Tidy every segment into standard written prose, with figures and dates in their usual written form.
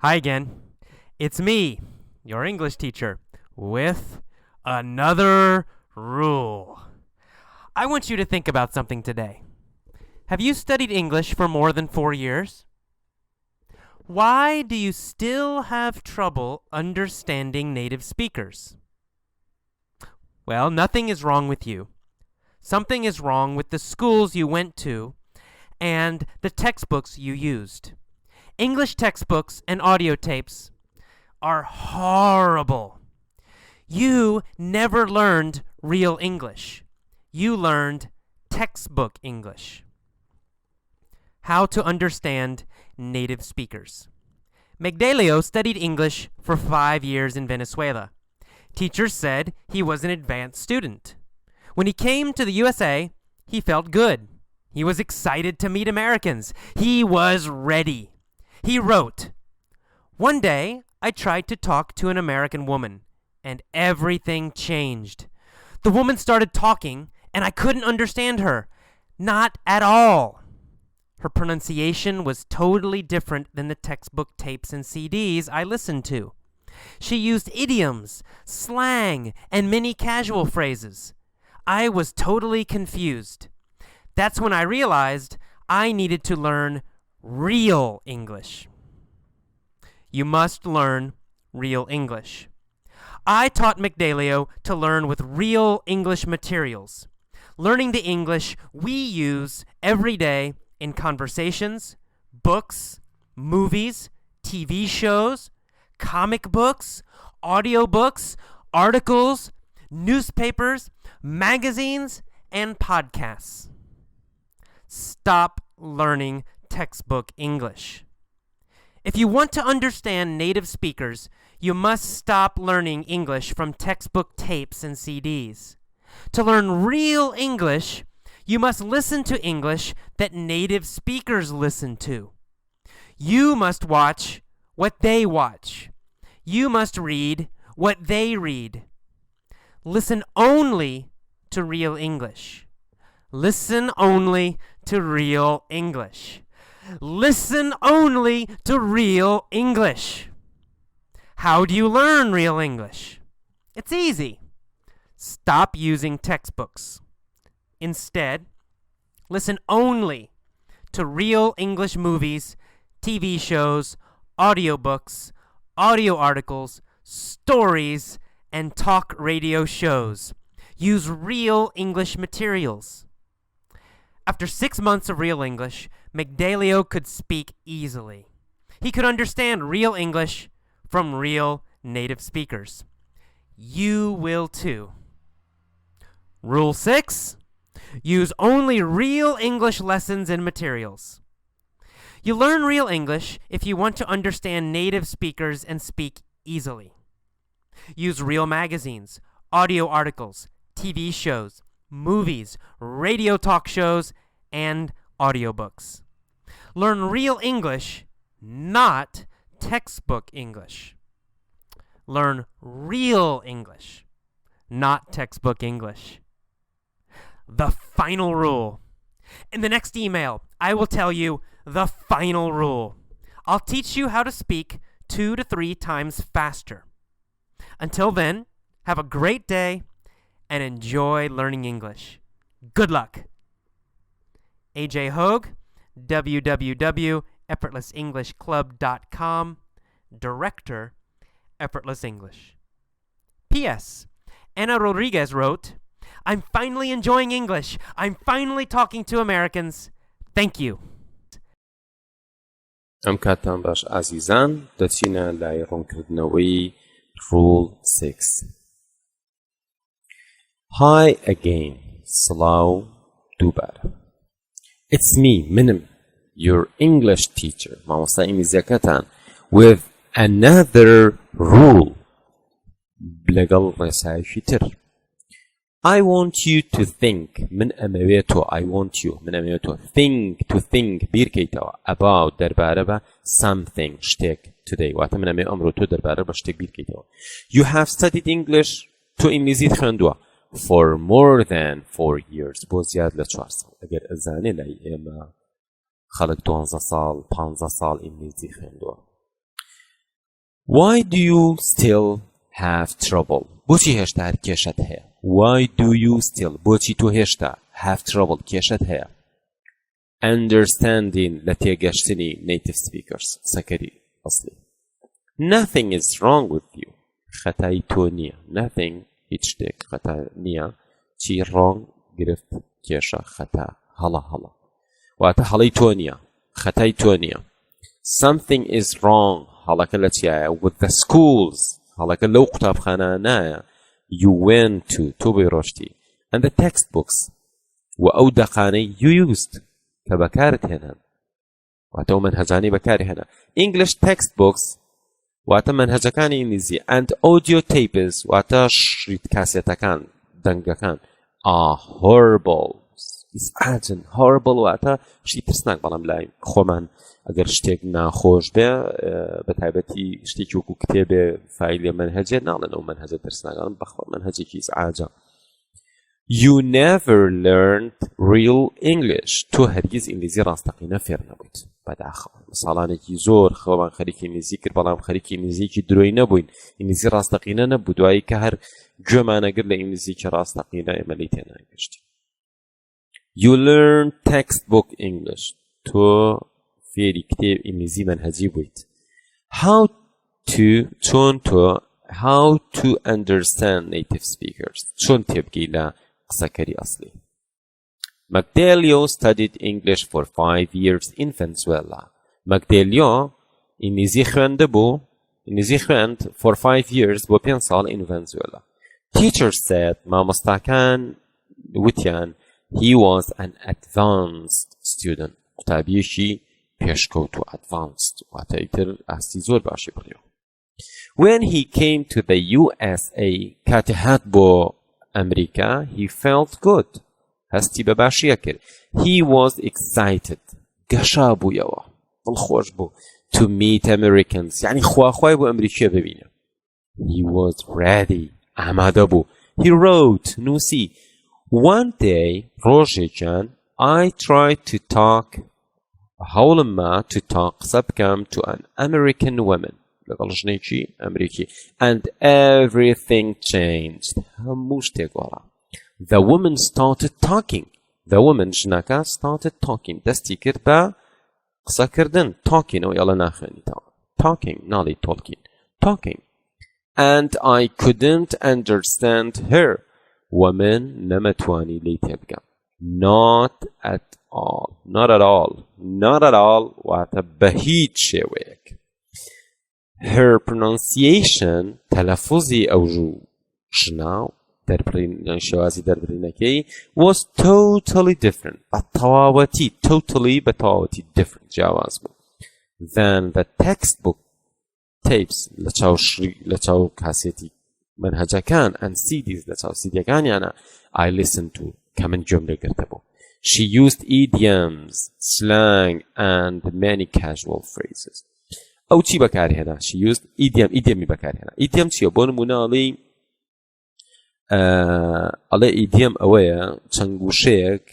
Hi again. It's me, your English teacher, with another rule. I want you to think about something today. Have you studied English for more than 4 years? Why do you still have trouble understanding native speakers? Well, nothing is wrong with you. Something is wrong with the schools you went to and the textbooks you used. English textbooks and audio tapes are horrible. You never learned real English. You learned textbook English. How to understand native speakers. Migdalio studied English for 5 years in Venezuela. Teachers said he was an advanced student. When he came to the USA, he felt good. He was excited to meet Americans. He was ready. He wrote, "One day, I tried to talk to an American woman, and everything changed. The woman started talking, and I couldn't understand her. Not at all. Her pronunciation was totally different than the textbook tapes and CDs I listened to. She used idioms, slang, and many casual phrases. I was totally confused. That's when I realized I needed to learn real English." You must learn real English. I taught Migdalio to learn with real English materials, learning the English we use every day in conversations, books, movies, TV shows, comic books, audiobooks, articles, newspapers, magazines, and podcasts. Stop learning textbook English. If you want to understand native speakers, you must stop learning English from textbook tapes and CDs. To learn real English, you must listen to English that native speakers listen to. You must watch what they watch. You must read what they read. Listen only to real English. Listen only to real English. Listen only to real English. How do you learn real English? It's easy. Stop using textbooks. Instead, listen only to real English movies, TV shows, audiobooks, audio articles, stories, and talk radio shows. Use real English materials. After 6 months of real English, Migdalio could speak easily. He could understand real English from real native speakers. You will too. Rule 6. Use only real English lessons and materials. You learn real English if you want to understand native speakers and speak easily. Use real magazines, audio articles, TV shows, movies, radio talk shows, and audiobooks. Learn real English, not textbook English. Learn real English, not textbook English. The final rule. In the next email, I will tell you the final rule. I'll teach you how to speak 2 to 3 times faster. Until then, have a great day and enjoy learning English. Good luck. AJ Hogue, www.effortlessenglishclub.com, Director, Effortless English. P.S. Anna Rodriguez wrote, "I'm finally enjoying English. I'm finally talking to Americans. Thank you." ئەم کاتان باش ئازیزان دەچینە لای ڕوونکردنەوەی Rule 6. Hi again. سڵاو دووبارە. It's me, منم, your English teacher, مامۆستای ئینگلیزیەکەتان, with another rule. لەگەڵ ڕێسایەکی تر. I want you to think. من ئەمەوێتەوە. I want you. من ئەمەوێتەوە. To think. بیرکەیتەوە. About. دەربارە بە something. شتێک. Today. واتە من ئەمەوێ ئەمڕۆ تۆ دەربارە بە شتێک بیرکەیتەوە. You have studied English. تۆ ئینگلیزیت خوێندووە. For more than 4 years. بۆ زیاد لە 4 ساڵ. ئەگەر ئەزانێ لای ئێمە خەڵک 12 ساڵ 15 ساڵ ئینگلیزی خوێندووە. Why do you still have trouble? بۆچی هێشتا هەر کێشەت هەیە؟ Why do you still بۆچی تۆ هێشتا have trouble کێشەت هەیە؟ Understanding لە تێگەشتنی native speakers سەکەری ئەسڵی. Nothing is wrong with you. خەتای تۆ نییە. Nothing هیچ شتێک خەتا نییە. چی wrong گرفت کێشە خەتا هەڵە هەڵە. واتە هەڵەی تۆ نییە. خەتای تۆ نییە. Something is wrong هەڵەکە لە چیایە with the schools هەڵەکە لەو قوتابخانانایە you went to تۆ بۆی ڕۆشتی and the textbooks و ئەو دەقانەی you used کە بەکارت هێنان واتە ئەو مەنهەجانەی بەکاری هێنا English textbooks واتە مەنهەجەکانی ئینگلیزی and audio tapes واتە شریت کاسێتەکان دەنگەکان horrible ئیسعاجن horrible واتە شتی ترسناک بەڵام لای خۆمان ئەگەر شتێک ناخۆش بێ بە تایبەتی شتێکی وەکو کتێبێ فایلێ مەنهەجێ ناڵێن ئەو مەنهەجە ترسناکان بەخۆ مەنهەجێکی ئیسعاجە You never learned real English تۆ هەرگیز ئینگلیزی ڕاستەقینە فێر نەبوویت بەداخەوە ساڵانێکی زۆر خەوان خەریکی ئینگلیزی کرد بەڵام خەریکی ئینگلیزیکی درۆی نەبووین ئینگلیزی ڕاستەقینە نەبوو دوایی کە هەر گوێمانەگرت لە ئینگلیزیکی ڕاستەقینە ئێمە لێی تێناگەشتی You learn textbook English تۆ فێری کتێب ئینگلیزی مەنهەجی بوویت How to understand native speakers چۆن تێبگەی لە قسەکەری ئەسڵی McDelio studied English for 5 years in Venezuela McDelio ئینگلیزی خوێند for 5 years بۆ 5 ساڵ in Venezuela Teachers said مامۆستاکان وتیان he was an advanced student قوتابیەکی پێشکەوت و advanced واتە ئیتر ئاستی زۆر باشی بڕیەوە When he came to the USA کاتێ هات بۆ ئەمریکا he felt good هەستی بەباشیە کرد he was excited گەشا بوویەوە دڵخۆش بوو to meet Americans یعنی خواخوای بۆ ئەمریکیە ببینە he was ready ئامادە بوو he wrote نووسی one day ڕۆژێکیان I tried to talk هەوڵم to talk قسە بکەم to an American woman لەگەڵ ژنێکی ئەمریکی and everything changed هەموو شتێک وەڕا the woman started talking the woman ژنەکە started talking دەستی کرد بە قسەکردن talking ئەو یاڵە ناخوێنیتەوە talking ناڵی talking and I couldn't understand her woman نەمەتوانی لێی تێبگەم not at all واتە بە هیچ شێوەیەک her pronunciation تەلەفوزی ئەو ژنا شێوازی دەربڕینەکەی was totally different بە تەواوەتی different جیاواز بوو than the textbook tapes لە چاو کاسێتی منهەجەکان and CDs لە چاو سیدیەکانیانە I listened to کە من گوێم لێگرتە بوو She used idioms, slang and many casual phrases. ئەو چی بەکارهێنا She used idiom بەکارهێنا idiom چییە بۆ نمونە ئەڵێ idiom ئەوەیە چەند گوشەیەک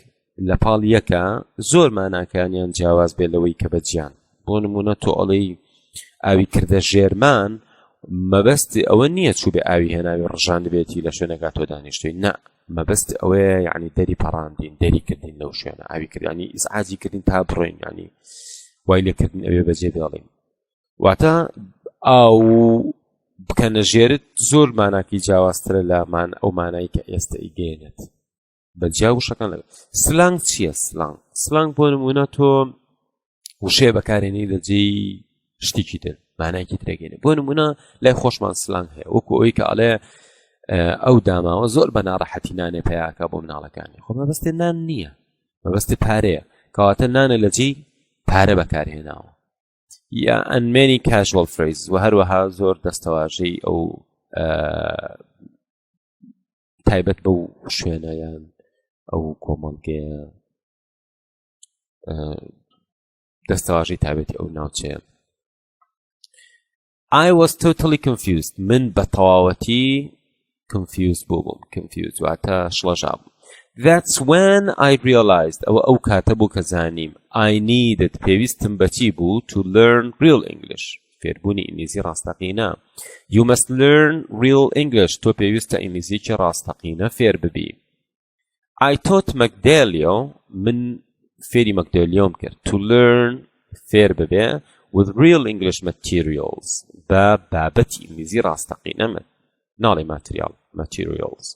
لە پاڵ یەکە زۆر ماناکانیان جیاواز بێ لەوەی کە بەجیان بۆ نمونە تۆ ئەڵێی ئاوی کردە ژێرمان مەبەستی ئەوە نییە چوو بێ ئاوی هێناوی ڕژان بێتی لە شوێنەکە تۆ دانیشتوی نا مەبەست ئەوەیە یعنی دەری پەڕاندین دەری کردین لەو شوێنە ئاوی کردانی ئیسعاجی کردین تا بڕۆین ینی وای لێکردن ئەوێ بەجێ بێڵین واتە ئەو بکەنە ژێرت زۆر ماناکی جیاوازترە لە ئەو مانایی کە ئێستا ئیگەێنێت بەجیا وشەکان لەگەڵ سلانگ چییە سلانگ بۆ نمونە تۆ وشەیە بەکارێنی لەجێی شتێکی تر مانایکی ترێگەێنێ بۆ نمونە لای خۆشمان سلانگ هەیە وەکو ئەوەی کە ئەڵێ ئەو داماوە زۆر بە ناڕەحەتی نانێ پێیاکە بۆ مناڵەکانی خۆ مەبەستێ نان نییە مەبەستی پارەیە کەواتە نانە لەجێی پارە بەکارهێناوە یا and many casual phrases و هەروەها زۆر دەستەواژەی ئەو تایبەت بەو شوێنەیان ئەو کۆمەڵگەیە دەستەواژەی تایبەتی ئەو ناوچەیە I was totally confused من بەتەواوەتی confused بووم confused واتە شڵەژا بووم That's when I realized ئەو کاتە بوو کە زانیم I needed پێویستم بەچی بوو to learn real English فێربوونی ئینگلیزی ڕاستەقینە. You must learn real English. تۆ پێویستە ئینگلیزیکی ڕاستەقینە فێر ببی. I taught Macdalio من فێری مەکدۆلیۆم کرد. To learn فێر ببێ with real English materials بە بابەتی ئینگلیزی ڕاستەقینە من ناڵێ materials.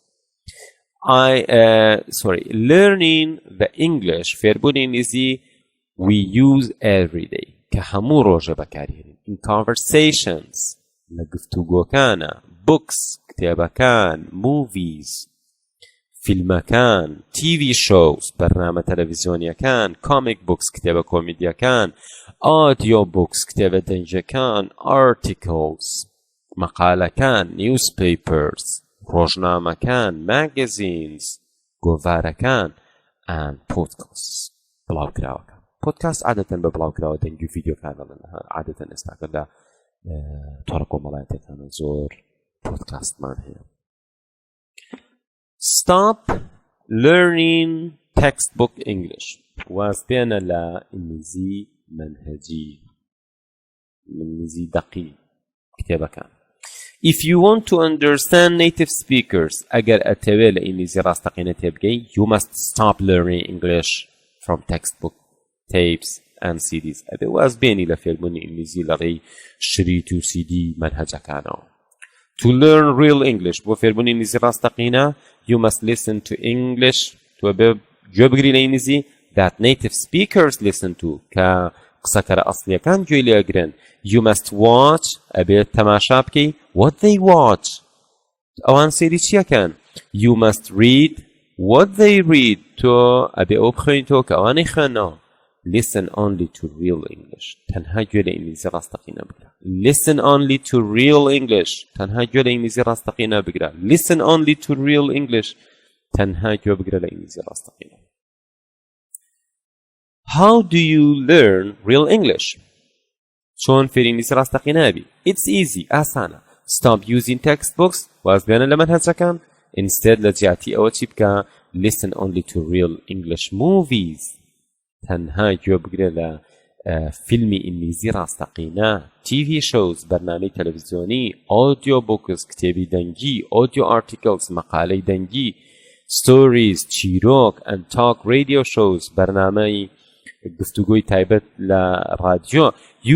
Learning the English فێربوونی ئینگلیزی we use every day کە هەموو ڕۆژە بەکارهێنین. In conversations لە گفتوگۆکانە books کتێبەکان movies فیلمەکان TV shows بەرنامە تەلەڤیزیۆنیەکان comic books کتێبە کۆمیدیەکان audio books کتێبە دەنجەکان articles مەقالەکان newspapers ڕۆژنامەکان magazines گۆڤارەکان and podcasts بڵاوکراوەکان. پۆدکاست عادەتەن بە بڵاوکراوە دەنگی و ڤیدیۆکان دەڵێن عادەتەن ئێستاکە لە تۆڕە کۆمەڵایەتەکانە زۆر پۆدکاستمان هەیە. Stop learning textbook English. وازبێنە لە ئینگلیزی منهجی ئینگلیزی دەقی کتێبەکان. If you want to understand native speakers ئەگەر ئەتەوێت لە ئینگلیزی ڕاستەقینە تێبگەی you must stop learning English from textbook tapes and CDs. ئەبێ وازبێنی لە فێربوونی ئینگلیزی لە ڕێی شریت و CD منهجەکانەوە. To learn real English بۆ فێربوونی ئینگلیزی ڕاستەقینە you must listen to English تۆ بێ گوێ بگری لە ئینگلیزی that native speakers listen to کە قسەکەرە ئەسڵیەکان گوێی لێگرن. You must watch ئەبێت تەماشا بکەی what they watch ئەوان سێری چیەکەن. You must read what they read تۆ ئەبێ ئەو بخوێنیتەوە کە ئەوانەی خوێنەوە. Listen only to real English تەنها گوێ لە ئینگلیزی ڕاستەقینە بگرە. Listen only to real English تەنها گوێ لە ئینگلیزی ڕاستەقینە بگرە. Listen only to real English تەنها گوێ بگرە لە ئینگلیزی ڕاستەقینە. How do you learn real English? چۆن فێری ئینگلیزی ڕاستەقینە بی؟ It's easy ئاسانە. Stop using textbooks وازبێنە لە منهەجەکان. Instead لە جیاتی ئەوە چی بکە listen only to real English movies تەنها گوێ بگرە لە فیلمی ئینگلیزی ڕاستەقینە TV shows بەرنامەی تەلەڤیزیۆنی audio books کتێبی دەنگی audio articles مەقالەی دەنگی stories چیرۆک and talk radio shows بەرنامەی گفتوگۆی تایبەت لە رادیۆ.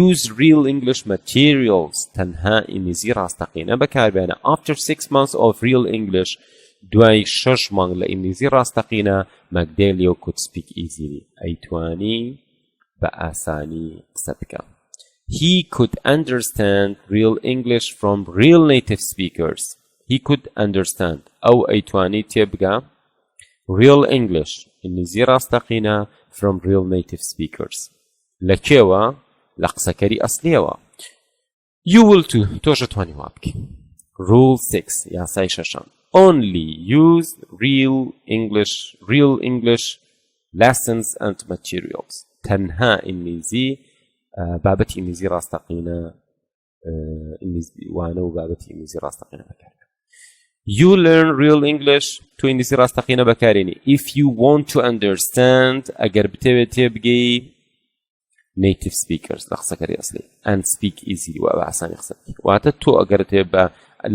Use real English materials تەنها ئینگلیزی ڕاستەقینە بەکاربێنە. After 6 months of real English دوای 6 مانگ لە ئینگلیزی ڕاستەقینە Macdalio could speak easily ئەیتوانی بە ئاسانی قسە بکە. He could understand real English from real native speakers. He could understand ئەو ئەیتوانی تێبگە real English ئینگلیزی ڕاستەقینە from real native speakers لەکێوە لە قسەکەری ئەسلیەوە. You will too تۆشە توانی وا بکەی. Rule 6 یاسای شەشەم Only use real English lessons and materials. تەنها ئینگلیزی بابەتی ئینگلیزی ڕاستەقینە وانە و بابەتی ئینگلیزی ڕاستەقینە بەکاربێنە. You learn real English تو ئینگلیزی ڕاستەقینە بەکارێنی. If you want to understand ئەگەر بتەوێت تێبگەی native speakers لە قسەکەری ئەسلی and speak easily و بە ئاسانی قسە بکەی. واتە تۆ ئەگەر تێ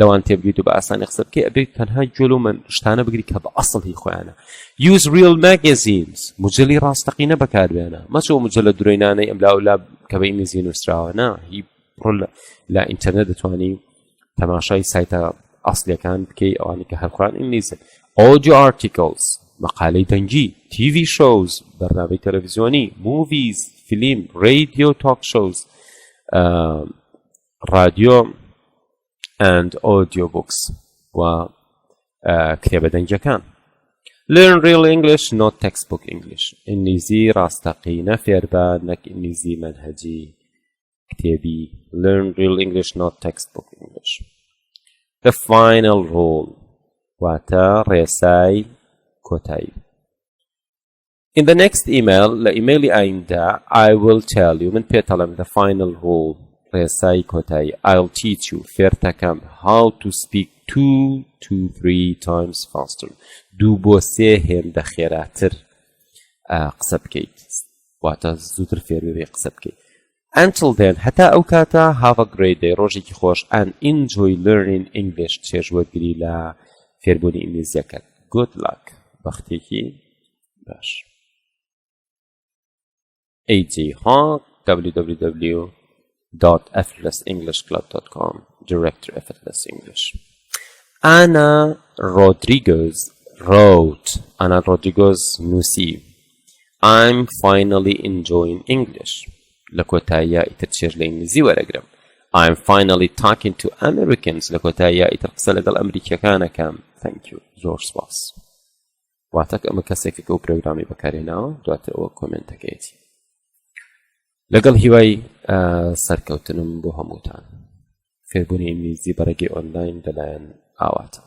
لەوان تێبگەیت و بە ئاسانی قسە بکەی ئەبێت تەنها گوێ من شتانە بگری کە بە ئەسڵی خۆیانە. Use real magazines مجللی ڕاستەقینە بەکاربێنە. مەچۆ مجلە درۆینانەی ئەم لاولا کە بە ئینگلیزی نووسراوە نا هی بڕۆ لە ئینتەرنێت دەتوانی تەماشای سایتە ئەسڵیەکان بکەی ئەوانی کە هەرخوان ئینگلیزن. Audio articles مەقالەی دەنگی TV shows بەرنامەی تەلەڤیزیۆنی movies فیلم radio talk shows رادیۆ and audio books و کتێبە دەنگیەکان. Learn real English not textbook English. ئینگلیزی ڕاستەقینە فێربە نەک ئینگلیزی منهەجی کتێبی. Learn real English not textbook English. The final rule واتە ڕێسای کۆتایی. In the next email لە ئیمەیلی ئایندا I will tell you من پێتەڵم the final rule ڕێسای کۆتایی. I'll teach you فێرتەکەم how to speak 2 to 3 times faster 2 بۆ 3 هێندە خێراتر قسە بکەیت واتە زووتر فێر بێ قسە بکەیت. Until then, حتى أو كاتا have a great day ڕۆژێکی خۆش and enjoy learning English چێژوەرگری لە فێربوونی ئینگلیزیەکەت. Good luck. بەختێکی باش. AJ www.effortlessenglishclub.com Director Effortless English. Anna Rodriguez wrote. Anna Rodriguez نووسی. I'm finally enjoying English. لكوتايا إترشير لإنجليزي ورقرم. I'm finally talking to Americans. لكوتايا إترقص لدى الأمريكا كام. Thank you. جورج سباس. واتك أما كسيك أو برنامج بكارينا دوات أو كومنت كيتي. لەگەڵ هیوای سەرکەوتنم بۆ هەمووتان. فێربوونی ئینگلیزی بەڕێگەی ئۆنلاین لەلایەن ئاواتە.